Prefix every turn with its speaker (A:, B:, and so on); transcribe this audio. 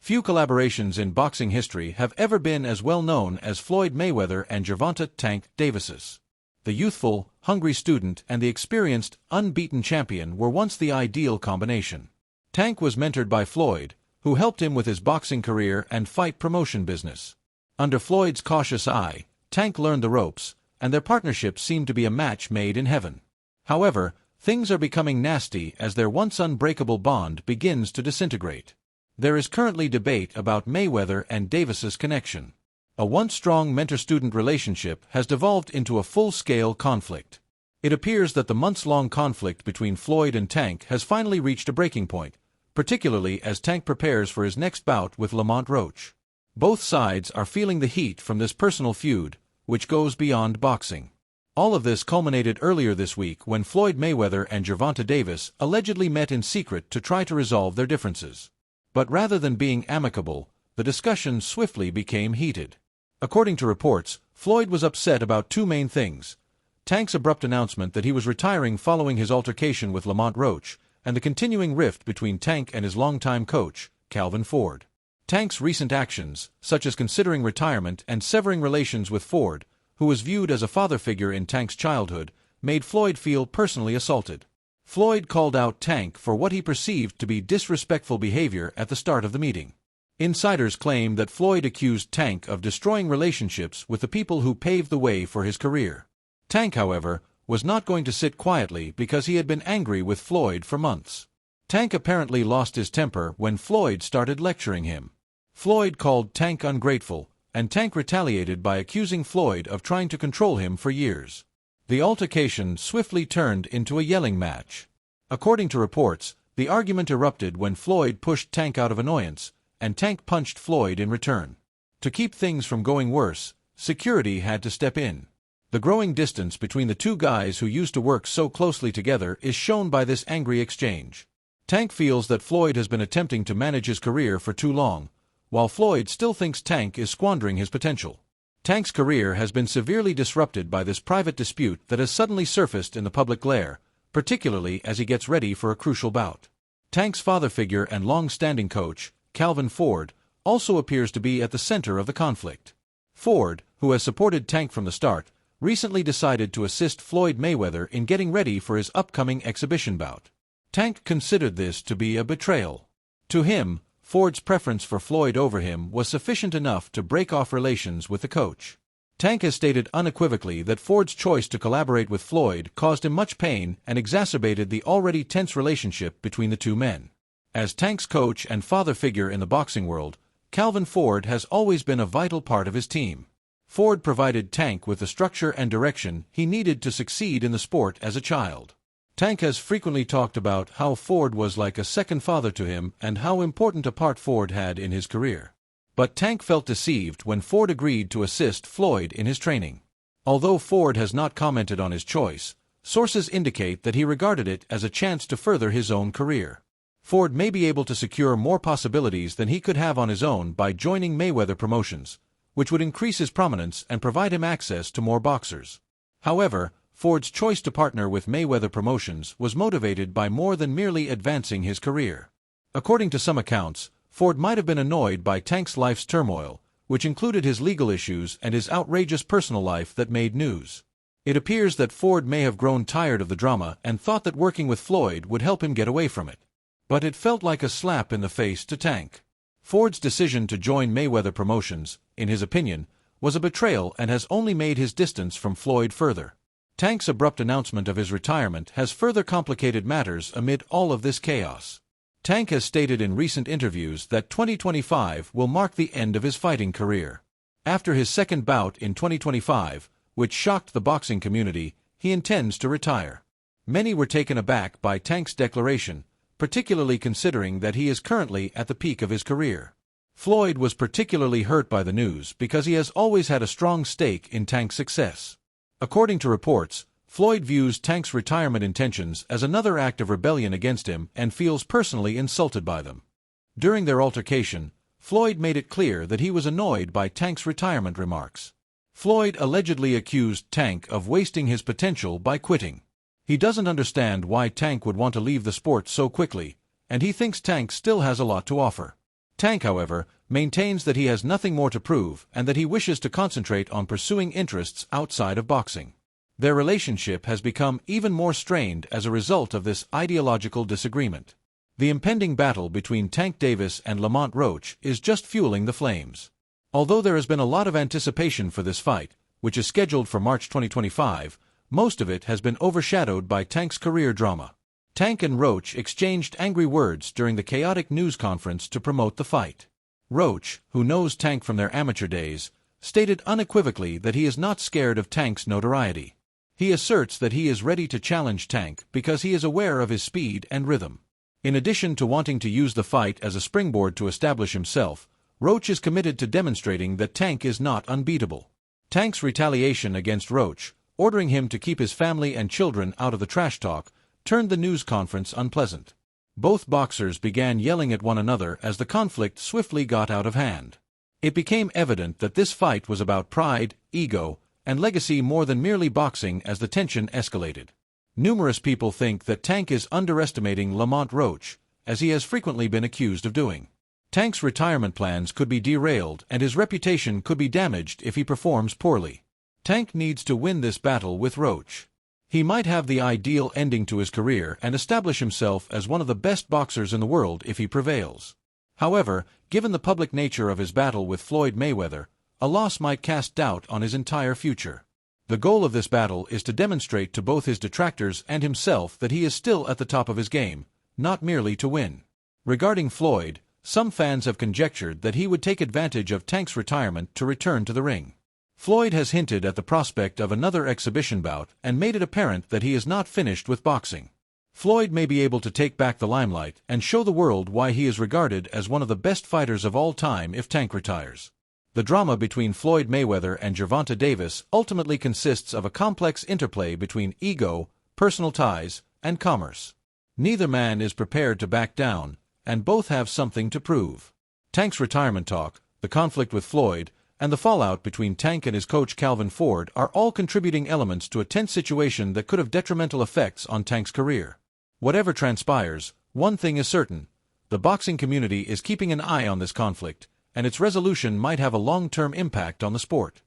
A: Few collaborations in boxing history have ever been as well known as Floyd Mayweather and Gervonta "Tank" Davis's. The youthful, hungry student and the experienced, unbeaten champion were once the ideal combination. Tank was mentored by Floyd, who helped him with his boxing career and fight promotion business. Under Floyd's cautious eye, Tank learned the ropes, and their partnership seemed to be a match made in heaven. However, things are becoming nasty as their once unbreakable bond begins to disintegrate. There is currently debate about Mayweather and Davis's connection. A once strong mentor-student relationship has devolved into a full-scale conflict. It appears that the months-long conflict between Floyd and Tank has finally reached a breaking point, particularly as Tank prepares for his next bout with Lamont Roach. Both sides are feeling the heat from this personal feud, which goes beyond boxing. All of this culminated earlier this week when Floyd Mayweather and Gervonta Davis allegedly met in secret to try to resolve their differences. But rather than being amicable, the discussion swiftly became heated. According to reports, Floyd was upset about two main things: Tank's abrupt announcement that he was retiring following his altercation with Lamont Roach, and the continuing rift between Tank and his longtime coach, Calvin Ford. Tank's recent actions, such as considering retirement and severing relations with Ford, who was viewed as a father figure in Tank's childhood, made Floyd feel personally assaulted. Floyd called out Tank for what he perceived to be disrespectful behavior at the start of the meeting. Insiders claim that Floyd accused Tank of destroying relationships with the people who paved the way for his career. Tank, however, was not going to sit quietly because he had been angry with Floyd for months. Tank apparently lost his temper when Floyd started lecturing him. Floyd called Tank ungrateful, and Tank retaliated by accusing Floyd of trying to control him for years. The altercation swiftly turned into a yelling match. According to reports, the argument erupted when Floyd pushed Tank out of annoyance, and Tank punched Floyd in return. To keep things from going worse, security had to step in. The growing distance between the two guys who used to work so closely together is shown by this angry exchange. Tank feels that Floyd has been attempting to manage his career for too long, while Floyd still thinks Tank is squandering his potential. Tank's career has been severely disrupted by this private dispute that has suddenly surfaced in the public glare, particularly as he gets ready for a crucial bout. Tank's father figure and long-standing coach, Calvin Ford, also appears to be at the center of the conflict. Ford, who has supported Tank from the start, recently decided to assist Floyd Mayweather in getting ready for his upcoming exhibition bout. Tank considered this to be a betrayal. To him, Ford's preference for Floyd over him was sufficient enough to break off relations with the coach. Tank has stated unequivocally that Ford's choice to collaborate with Floyd caused him much pain and exacerbated the already tense relationship between the two men. As Tank's coach and father figure in the boxing world, Calvin Ford has always been a vital part of his team. Ford provided Tank with the structure and direction he needed to succeed in the sport as a child. Tank has frequently talked about how Ford was like a second father to him and how important a part Ford had in his career. But Tank felt deceived when Ford agreed to assist Floyd in his training. Although Ford has not commented on his choice, sources indicate that he regarded it as a chance to further his own career. Ford may be able to secure more possibilities than he could have on his own by joining Mayweather Promotions, which would increase his prominence and provide him access to more boxers. However, Ford's choice to partner with Mayweather Promotions was motivated by more than merely advancing his career. According to some accounts, Ford might have been annoyed by Tank's life's turmoil, which included his legal issues and his outrageous personal life that made news. It appears that Ford may have grown tired of the drama and thought that working with Floyd would help him get away from it. But it felt like a slap in the face to Tank. Ford's decision to join Mayweather Promotions, in his opinion, was a betrayal and has only made his distance from Floyd further. Tank's abrupt announcement of his retirement has further complicated matters amid all of this chaos. Tank has stated in recent interviews that 2025 will mark the end of his fighting career. After his second bout in 2025, which shocked the boxing community, he intends to retire. Many were taken aback by Tank's declaration, particularly considering that he is currently at the peak of his career. Floyd was particularly hurt by the news because he has always had a strong stake in Tank's success. According to reports, Floyd views Tank's retirement intentions as another act of rebellion against him and feels personally insulted by them. During their altercation, Floyd made it clear that he was annoyed by Tank's retirement remarks. Floyd allegedly accused Tank of wasting his potential by quitting. He doesn't understand why Tank would want to leave the sport so quickly, and he thinks Tank still has a lot to offer. Tank, however, maintains that he has nothing more to prove and that he wishes to concentrate on pursuing interests outside of boxing. Their relationship has become even more strained as a result of this ideological disagreement. The impending battle between Tank Davis and Lamont Roach is just fueling the flames. Although there has been a lot of anticipation for this fight, which is scheduled for March 2025, most of it has been overshadowed by Tank's career drama. Tank and Roach exchanged angry words during the chaotic news conference to promote the fight. Roach, who knows Tank from their amateur days, stated unequivocally that he is not scared of Tank's notoriety. He asserts that he is ready to challenge Tank because he is aware of his speed and rhythm. In addition to wanting to use the fight as a springboard to establish himself, Roach is committed to demonstrating that Tank is not unbeatable. Tank's retaliation against Roach, ordering him to keep his family and children out of the trash talk, turned the news conference unpleasant. Both boxers began yelling at one another as the conflict swiftly got out of hand. It became evident that this fight was about pride, ego, and legacy more than merely boxing as the tension escalated. Numerous people think that Tank is underestimating Lamont Roach, as he has frequently been accused of doing. Tank's retirement plans could be derailed and his reputation could be damaged if he performs poorly. Tank needs to win this battle with Roach. He might have the ideal ending to his career and establish himself as one of the best boxers in the world if he prevails. However, given the public nature of his battle with Floyd Mayweather, a loss might cast doubt on his entire future. The goal of this battle is to demonstrate to both his detractors and himself that he is still at the top of his game, not merely to win. Regarding Floyd, some fans have conjectured that he would take advantage of Tank's retirement to return to the ring. Floyd has hinted at the prospect of another exhibition bout and made it apparent that he is not finished with boxing. Floyd may be able to take back the limelight and show the world why he is regarded as one of the best fighters of all time if Tank retires. The drama between Floyd Mayweather and Gervonta Davis ultimately consists of a complex interplay between ego, personal ties, and commerce. Neither man is prepared to back down, and both have something to prove. Tank's retirement talk, the conflict with Floyd, and the fallout between Tank and his coach Calvin Ford are all contributing elements to a tense situation that could have detrimental effects on Tank's career. Whatever transpires, one thing is certain: the boxing community is keeping an eye on this conflict, and its resolution might have a long-term impact on the sport.